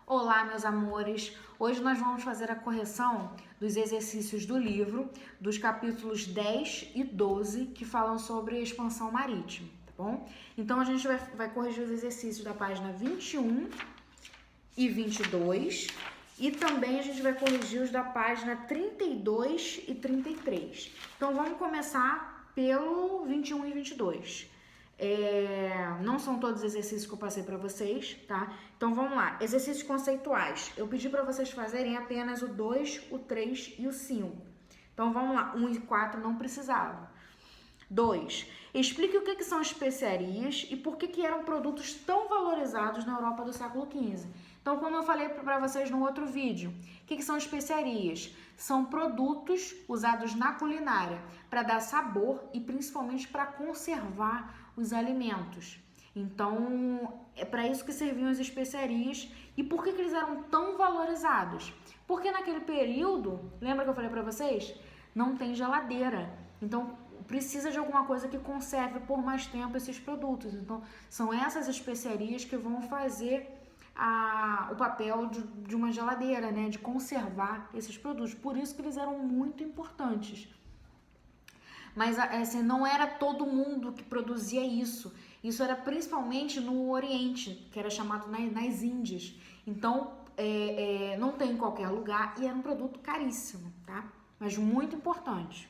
Olá, meus amores! Hoje nós vamos fazer a correção dos exercícios do livro, dos capítulos 10 e 12, que falam sobre expansão marítima, tá bom? Então a gente vai corrigir os exercícios da página 21 e 22 e também a gente vai corrigir os da página 32 e 33. Então vamos começar pelo 21 e 22. Não são todos os exercícios que eu passei para vocês, tá? Então vamos lá, exercícios conceituais. Eu pedi para vocês fazerem apenas o 2, o 3 e o 5. Então vamos lá, 1 e 4 não precisavam. 2. Explique o que são especiarias e por que eram produtos tão valorizados na Europa do século XV. Então, como eu falei para vocês no outro vídeo, o que são especiarias? São produtos usados na culinária para dar sabor e principalmente para conservar os alimentos. Então, é para isso que serviam as especiarias. E por que eles eram tão valorizados? Porque naquele período, lembra que eu falei para vocês? Não tem geladeira. Então, precisa de alguma coisa que conserve por mais tempo esses produtos. Então, são essas especiarias que vão fazer o papel de uma geladeira, né? De conservar esses produtos. Por isso que eles eram muito importantes. Mas assim, não era todo mundo que produzia isso. Isso era principalmente no Oriente, que era chamado nas Índias. Então, não tem em qualquer lugar e era um produto caríssimo, tá? Mas muito importante.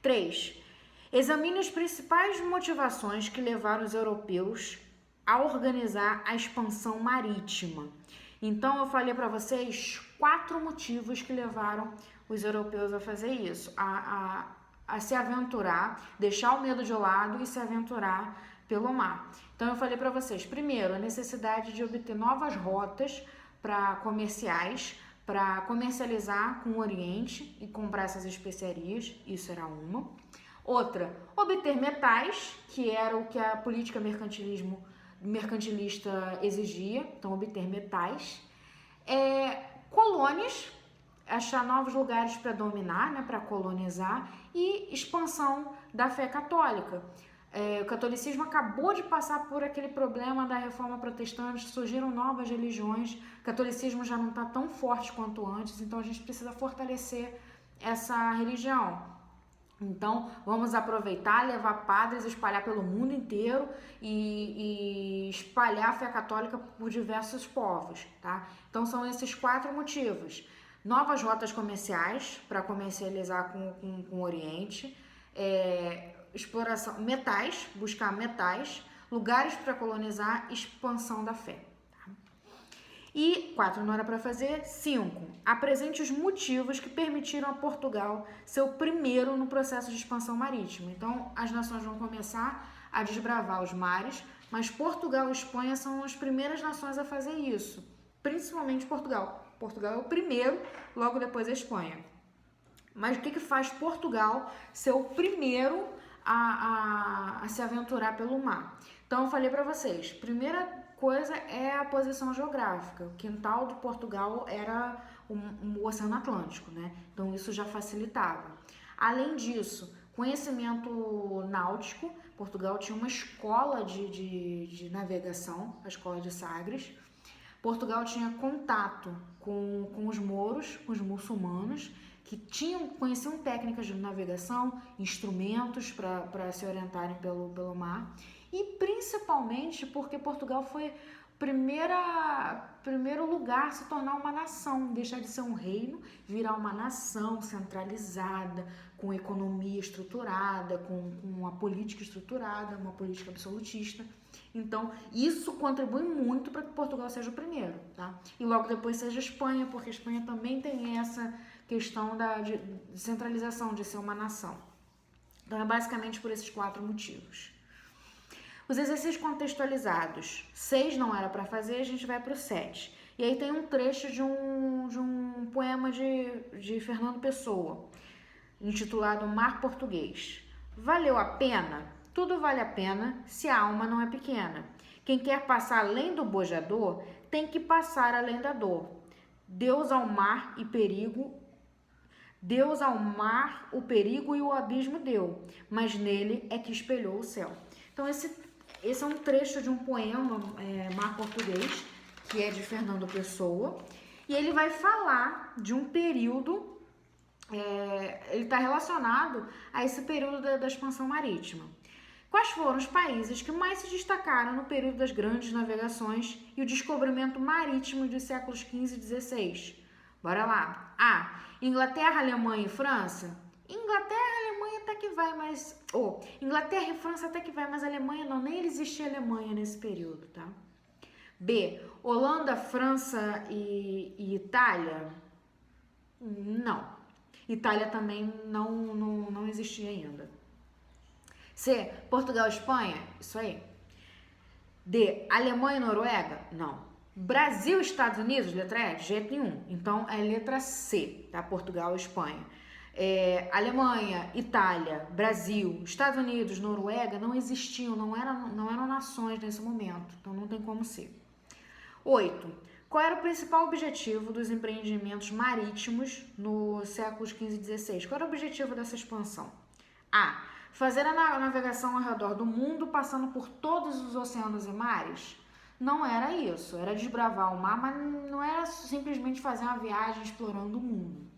3. Examine as principais motivações que levaram os europeus a organizar a expansão marítima. Então, eu falei para vocês 4 motivos que levaram os europeus a fazer isso, a se aventurar, deixar o medo de lado e se aventurar pelo mar. Então, eu falei para vocês, primeiro, a necessidade de obter novas rotas comerciais, para comercializar com o Oriente e comprar essas especiarias, isso era uma. Outra, obter metais, que era o que a política mercantilista exigia, então obter metais. Colônias, achar novos lugares para dominar, né, para colonizar, e expansão da fé católica. O catolicismo acabou de passar por aquele problema da reforma protestante, surgiram novas religiões, o catolicismo já não está tão forte quanto antes, então a gente precisa fortalecer essa religião. Então, vamos aproveitar, levar padres, espalhar pelo mundo inteiro e espalhar a fé católica por diversos povos, tá? Então, são esses 4 motivos. Novas rotas comerciais para comercializar com o Oriente, exploração, metais, buscar metais, lugares para colonizar, expansão da fé. Tá? E 4 não era para fazer. 5. Apresente os motivos que permitiram a Portugal ser o primeiro no processo de expansão marítima. Então, as nações vão começar a desbravar os mares, mas Portugal e Espanha são as primeiras nações a fazer isso, principalmente Portugal. Portugal é o primeiro, logo depois a Espanha. Mas o que faz Portugal ser o primeiro a se aventurar pelo mar? Então, eu falei para vocês, primeira coisa é a posição geográfica. O quintal de Portugal era o Oceano Atlântico, né? Então, isso já facilitava. Além disso, conhecimento náutico. Portugal tinha uma escola de navegação, a escola de Sagres. Portugal tinha contato com os mouros, com os muçulmanos, que conheciam técnicas de navegação, instrumentos para se orientarem pelo mar, e principalmente porque Portugal foi o primeiro lugar a se tornar uma nação, deixar de ser um reino, virar uma nação centralizada, com economia estruturada, com uma política estruturada, uma política absolutista. Então, isso contribui muito para que Portugal seja o primeiro, tá? E logo depois seja a Espanha, porque a Espanha também tem essa questão de centralização, de ser uma nação. Então, é basicamente por esses 4 motivos. Os exercícios contextualizados. 6 não era para fazer, a gente vai para o 7. E aí tem um trecho de um poema de Fernando Pessoa, intitulado Mar Português. Valeu a pena? Tudo vale a pena se a alma não é pequena. Quem quer passar além do bojador tem que passar além da dor. Deus ao mar o perigo e o abismo deu, mas nele é que espelhou o céu. Então esse é um trecho de um poema, Mar Português, que é de Fernando Pessoa, e ele vai falar de um período, ele está relacionado a esse período da expansão marítima. Quais foram os países que mais se destacaram no período das grandes navegações e o descobrimento marítimo dos séculos XV e XVI? Bora lá. A. Inglaterra, Alemanha e França? Inglaterra e Alemanha até que vai, mas... Inglaterra e França até que vai, mas Alemanha não. Nem existia Alemanha nesse período, tá? B. Holanda, França e Itália? Não. Itália também não existia ainda. C. Portugal e Espanha? Isso aí. D. Alemanha e Noruega? Não. Brasil e Estados Unidos? Letra E? De jeito nenhum. Então, é letra C, tá? Portugal e Espanha. Alemanha, Itália, Brasil, Estados Unidos, Noruega não existiam, não eram nações nesse momento. Então, não tem como ser. 8. Qual era o principal objetivo dos empreendimentos marítimos nos séculos XV e XVI? Qual era o objetivo dessa expansão? A. Fazer a navegação ao redor do mundo, passando por todos os oceanos e mares? Não era isso. Era desbravar o mar, mas não era simplesmente fazer uma viagem explorando o mundo.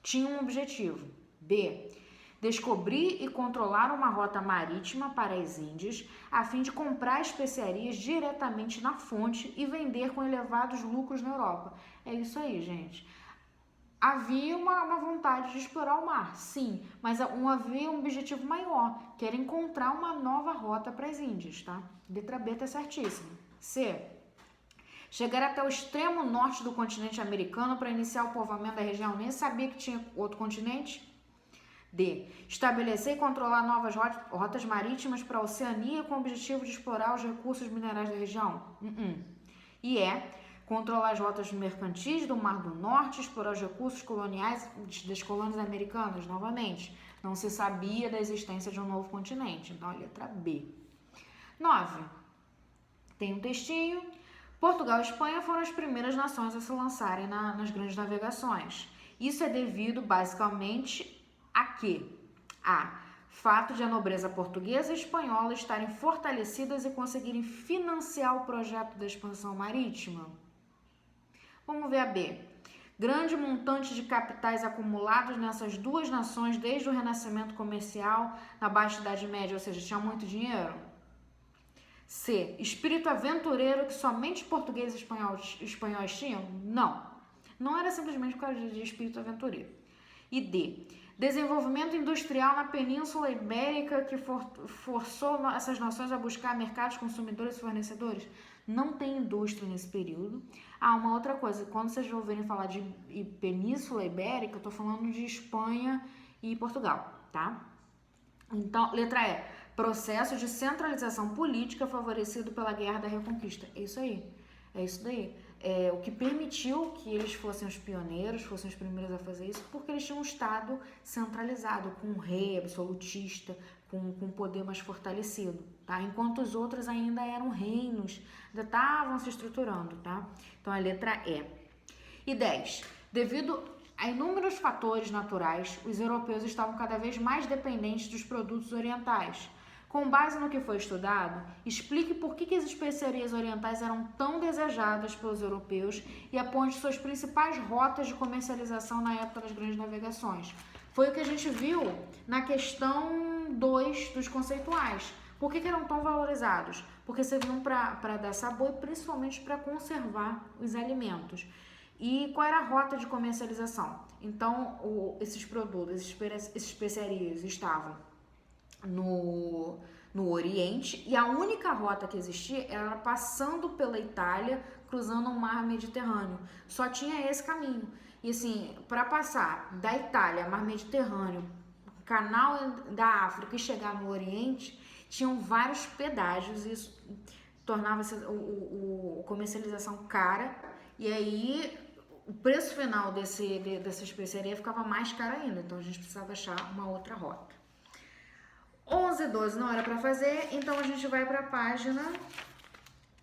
Tinha um objetivo. B. Descobrir e controlar uma rota marítima para as Índias, a fim de comprar especiarias diretamente na fonte e vender com elevados lucros na Europa. É isso aí, gente. Havia uma vontade de explorar o mar, sim, mas havia um objetivo maior, que era encontrar uma nova rota para as Índias, tá? Letra B tá certíssimo. C. Chegar até o extremo norte do continente americano para iniciar o povoamento da região. Nem sabia que tinha outro continente. D. Estabelecer e controlar novas rotas marítimas para a Oceania com o objetivo de explorar os recursos minerais da região. E controlar as rotas mercantis do Mar do Norte, explorar os recursos coloniais das colônias americanas, novamente. Não se sabia da existência de um novo continente. Então, a letra B. 9. Tem um textinho. Portugal e Espanha foram as primeiras nações a se lançarem nas grandes navegações. Isso é devido, basicamente, a quê? A. Fato de a nobreza portuguesa e espanhola estarem fortalecidas e conseguirem financiar o projeto da expansão marítima. Vamos ver a B. Grande montante de capitais acumulados nessas duas nações desde o renascimento comercial na Baixa Idade Média, ou seja, tinha muito dinheiro. C. Espírito aventureiro que somente portugueses e espanhóis tinham? Não. Não era simplesmente por causa de espírito aventureiro. E D. Desenvolvimento industrial na Península Ibérica que forçou essas nações a buscar mercados, consumidores e fornecedores? Não tem indústria nesse período. Uma outra coisa, quando vocês ouvirem falar de Península Ibérica, eu tô falando de Espanha e Portugal, tá? Então, letra E. Processo de centralização política favorecido pela Guerra da Reconquista. É isso aí. É isso daí. O que permitiu que eles fossem os pioneiros, fossem os primeiros a fazer isso, porque eles tinham um Estado centralizado, com um rei absolutista, com um poder mais fortalecido, tá? Enquanto os outros ainda eram reinos, ainda estavam se estruturando, tá? Então, a letra E. E 10. Devido a inúmeros fatores naturais, os europeus estavam cada vez mais dependentes dos produtos orientais. Com base no que foi estudado, explique por que as especiarias orientais eram tão desejadas pelos europeus e aponte suas principais rotas de comercialização na época das grandes navegações. Foi o que a gente viu na questão 2 dos conceituais. Por que eram tão valorizados? Porque serviam para dar sabor e principalmente para conservar os alimentos. E qual era a rota de comercialização? Então, esses produtos, essas especiarias estavam no Oriente, e a única rota que existia era passando pela Itália, cruzando o mar Mediterrâneo. Só tinha esse caminho. E assim, para passar da Itália, mar Mediterrâneo, canal da África e chegar no Oriente, tinham vários pedágios, e isso tornava a comercialização cara, e aí o preço final dessa especiaria ficava mais caro ainda, então a gente precisava achar uma outra rota. 11 e 12 não era para fazer, então a gente vai para a página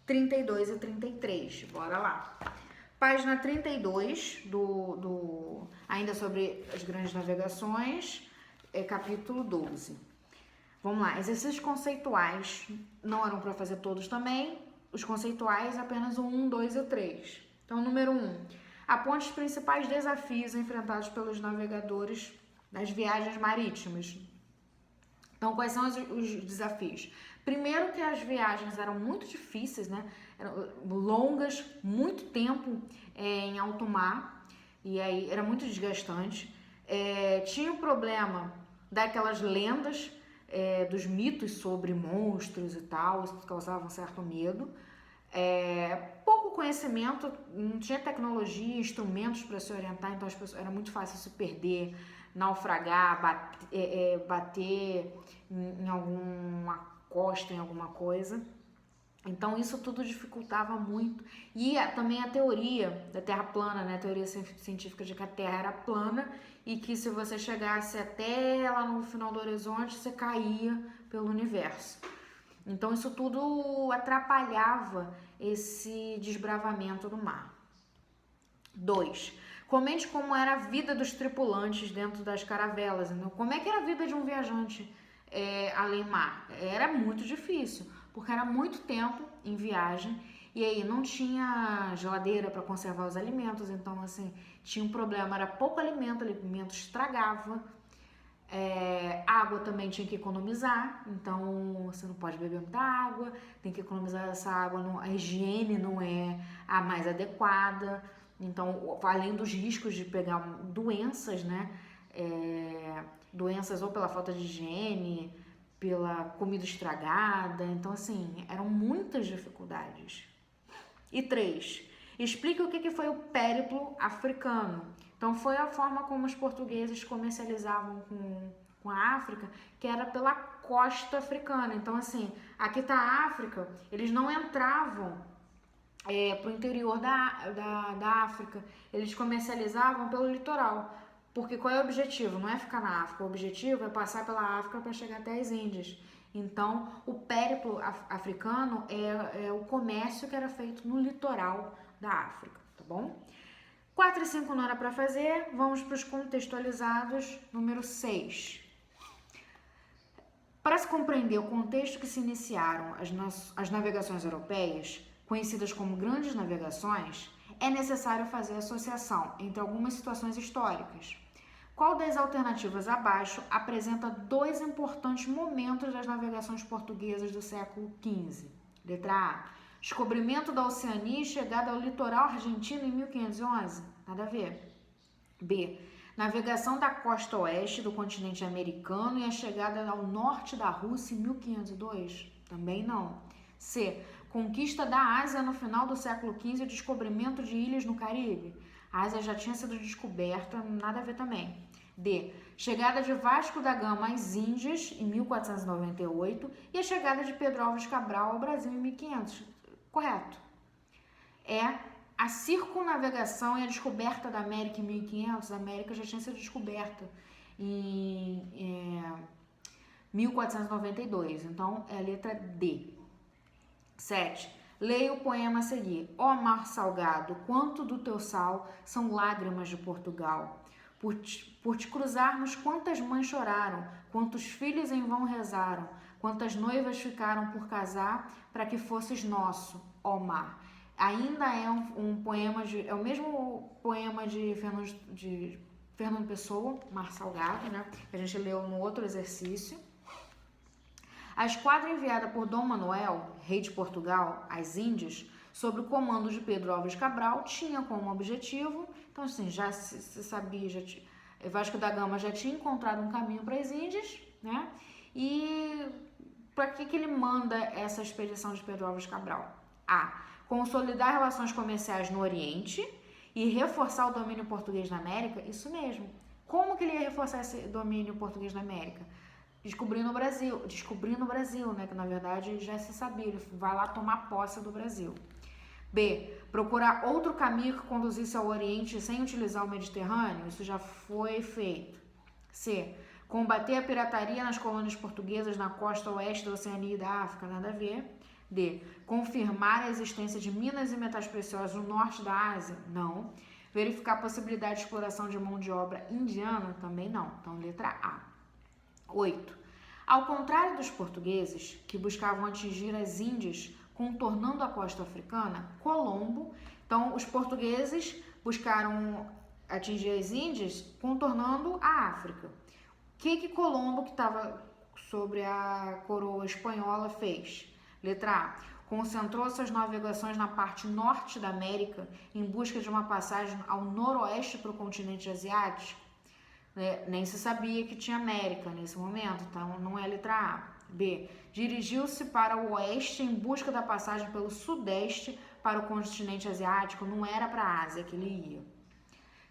32 e 33. Bora lá. Página 32, ainda sobre as grandes navegações, capítulo 12. Vamos lá. Exercícios conceituais não eram para fazer todos também, os conceituais, apenas o 1, 2 e o 3. Então, número 1. Aponte os principais desafios enfrentados pelos navegadores nas viagens marítimas. Então, quais são os desafios? Primeiro que as viagens eram muito difíceis, né? Eram longas, muito tempo em alto mar, e aí era muito desgastante. Tinha o problema daquelas lendas, dos mitos sobre monstros e tal, isso causava um certo medo. Pouco conhecimento, não tinha tecnologia, instrumentos para se orientar, então era muito fácil se perder, naufragar, bater em alguma costa, em alguma coisa. Então isso tudo dificultava muito. E também a teoria da Terra plana, né? A teoria científica de que a Terra era plana e que se você chegasse até lá no final do horizonte, você caía pelo universo. Então isso tudo atrapalhava esse desbravamento do mar. 2. Comente como era a vida dos tripulantes dentro das caravelas. Então, como é que era a vida de um viajante além mar? Era muito difícil, porque era muito tempo em viagem e aí não tinha geladeira para conservar os alimentos, então assim, tinha um problema, era pouco alimento, o alimento estragava. Água também tinha que economizar, então você não pode beber muita água, tem que economizar essa água, a higiene não é a mais adequada, então além dos riscos de pegar doenças, né, doenças ou pela falta de higiene, pela comida estragada, então assim, eram muitas dificuldades. E 3, explique o que foi o périplo africano. Então foi a forma como os portugueses comercializavam com a África, que era pela costa africana. Então assim, aqui tá a África, eles não entravam para o interior da África, eles comercializavam pelo litoral. Porque qual é o objetivo? Não é ficar na África, o objetivo é passar pela África para chegar até as Índias. Então, o périplo africano é o comércio que era feito no litoral da África, tá bom? 4 e 5 não era para fazer, vamos para os contextualizados, número 6. Para se compreender o contexto que se iniciaram as navegações europeias, conhecidas como grandes navegações, é necessário fazer associação entre algumas situações históricas. Qual das alternativas abaixo apresenta 2 importantes momentos das navegações portuguesas do século XV? Letra A. Descobrimento da Oceania e chegada ao litoral argentino em 1511? Nada a ver. B. Navegação da costa oeste do continente americano e a chegada ao norte da Rússia em 1502? Também não. C. Conquista da Ásia no final do século XV e descobrimento de ilhas no Caribe? A Ásia já tinha sido descoberta, nada a ver também. D. Chegada de Vasco da Gama às Índias em 1498 e a chegada de Pedro Álvares Cabral ao Brasil em 1500. Correto. A circunnavegação e a descoberta da América em 1500. A América já tinha sido descoberta em 1492. Então, é a letra D. 7. Leia o poema a seguir. Ó mar salgado, quanto do teu sal são lágrimas de Portugal. Por te cruzarmos, quantas mães choraram, quantos filhos em vão rezaram, quantas noivas ficaram por casar para que fosses nosso, ó mar. Ainda é um poema é o mesmo poema de Fernando Pessoa, Mar Salgado, né? Que a gente leu no outro exercício. A esquadra enviada por Dom Manuel, rei de Portugal, às Índias, sob o comando de Pedro Álvares Cabral, tinha como objetivo, então assim, já se sabia, Vasco da Gama já tinha encontrado um caminho para as Índias, né? E para que ele manda essa expedição de Pedro Álvares Cabral? A. Consolidar relações comerciais no Oriente e reforçar o domínio português na América? Isso mesmo. Como que ele ia reforçar esse domínio português na América? Descobrindo o Brasil, né? Que na verdade já se sabia, ele vai lá tomar posse do Brasil. B. Procurar outro caminho que conduzisse ao Oriente sem utilizar o Mediterrâneo? Isso já foi feito. C. Combater a pirataria nas colônias portuguesas na costa oeste da Oceania e da África? Nada a ver. D. Confirmar a existência de minas e metais preciosos no norte da Ásia? Não. Verificar a possibilidade de exploração de mão de obra indiana? Também não. Então, letra A. 8. Ao contrário dos portugueses, que buscavam atingir as Índias contornando a costa africana? Colombo. Então, os portugueses buscaram atingir as Índias contornando a África. O que Colombo, que estava sobre a coroa espanhola, fez? Letra A. Concentrou suas navegações na parte norte da América em busca de uma passagem ao noroeste para o continente asiático. Nem se sabia que tinha América nesse momento, então não é a letra A. B. Dirigiu-se para o oeste em busca da passagem pelo sudeste para o continente asiático, não era para a Ásia que ele ia.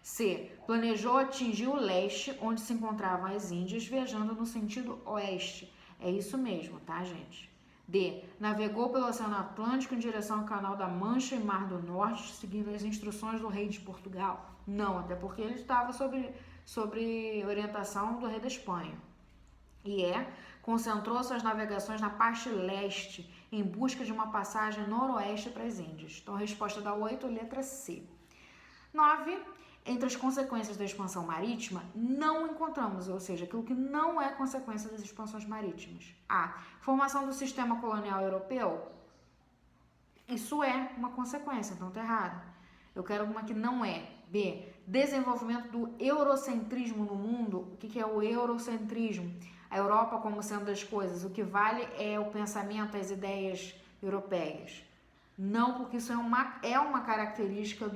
C. Planejou atingir o leste, onde se encontravam as Índias, viajando no sentido oeste. É isso mesmo, tá, gente? D. Navegou pelo Oceano Atlântico em direção ao Canal da Mancha e Mar do Norte, seguindo as instruções do rei de Portugal. Não, até porque ele estava sobre orientação do rei da Espanha. E concentrou suas navegações na parte leste, em busca de uma passagem noroeste para as Índias. Então, a resposta da 8, letra C. 9. Entre as consequências da expansão marítima, não encontramos, ou seja, aquilo que não é consequência das expansões marítimas. A. Formação do sistema colonial europeu. Isso é uma consequência, então tá errado. Eu quero uma que não é. B. Desenvolvimento do eurocentrismo no mundo. O que é o eurocentrismo? A Europa como centro das coisas. O que vale é o pensamento, as ideias europeias. Não, porque isso é uma característica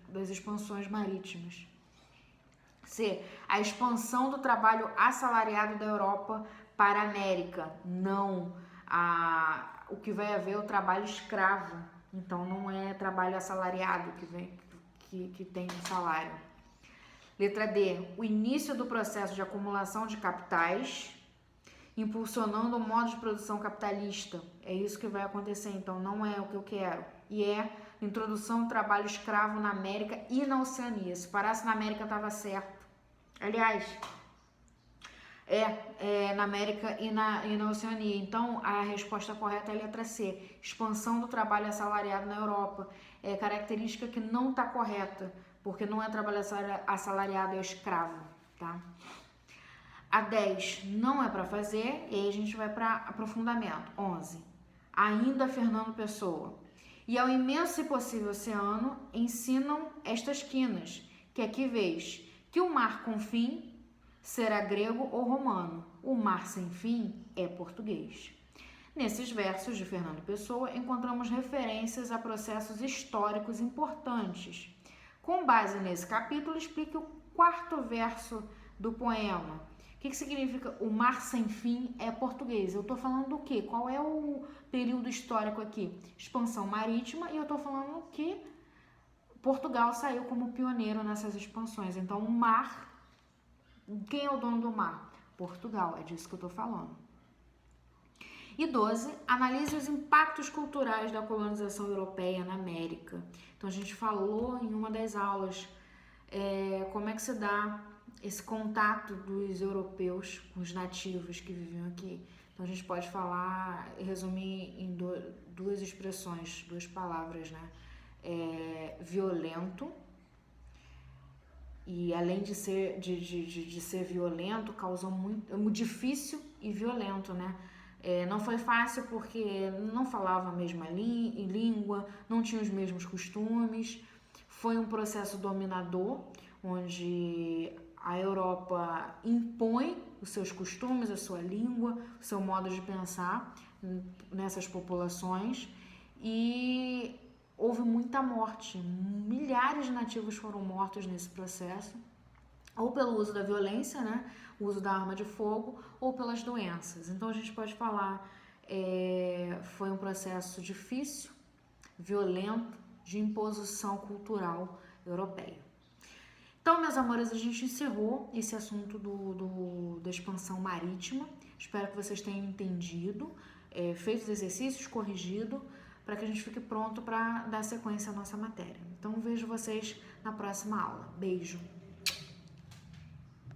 das expansões marítimas. C. A expansão do trabalho assalariado da Europa para a América. Não. O que vai haver é o trabalho escravo. Então, não é trabalho assalariado que tem um salário. Letra D. O início do processo de acumulação de capitais, impulsionando o modo de produção capitalista. É isso que vai acontecer, então não é o que eu quero. E introdução do trabalho escravo na América e na Oceania. Se parasse na América, estava certo. Aliás, na América e na Oceania. Então, a resposta correta é a letra C. Expansão do trabalho assalariado na Europa. É característica que não está correta, porque não é trabalho assalariado, é escravo, tá? A 10 não é para fazer, e aí a gente vai para aprofundamento. 11. Ainda Fernando Pessoa. E ao imenso e possível oceano ensinam estas quinas, que aqui vês que o mar com fim será grego ou romano, o mar sem fim é português. Nesses versos de Fernando Pessoa encontramos referências a processos históricos importantes. Com base nesse capítulo, explique o 4º verso do poema. O que significa o mar sem fim é português? Eu estou falando do quê? Qual é o período histórico aqui? Expansão marítima, e eu estou falando que Portugal saiu como pioneiro nessas expansões. Então, o mar, quem é o dono do mar? Portugal, é disso que eu estou falando. E 12, analise os impactos culturais da colonização europeia na América. Então, a gente falou em uma das aulas como é que se dá esse contato dos europeus com os nativos que viviam aqui. Então, a gente pode falar, resumir em duas expressões, 2 palavras, né? Violento, e além de ser violento, causou muito difícil e violento, né? Não foi fácil porque não falava a mesma língua, não tinha os mesmos costumes. Foi um processo dominador, onde a Europa impõe os seus costumes, a sua língua, o seu modo de pensar nessas populações, e houve muita morte. Milhares de nativos foram mortos nesse processo, ou pelo uso da violência, né? O uso da arma de fogo, ou pelas doenças. Então, a gente pode falar, foi um processo difícil, violento, de imposição cultural europeia. Então, meus amores, a gente encerrou esse assunto da expansão marítima. Espero que vocês tenham entendido, feito os exercícios, corrigido, para que a gente fique pronto para dar sequência à nossa matéria. Então, vejo vocês na próxima aula. Beijo!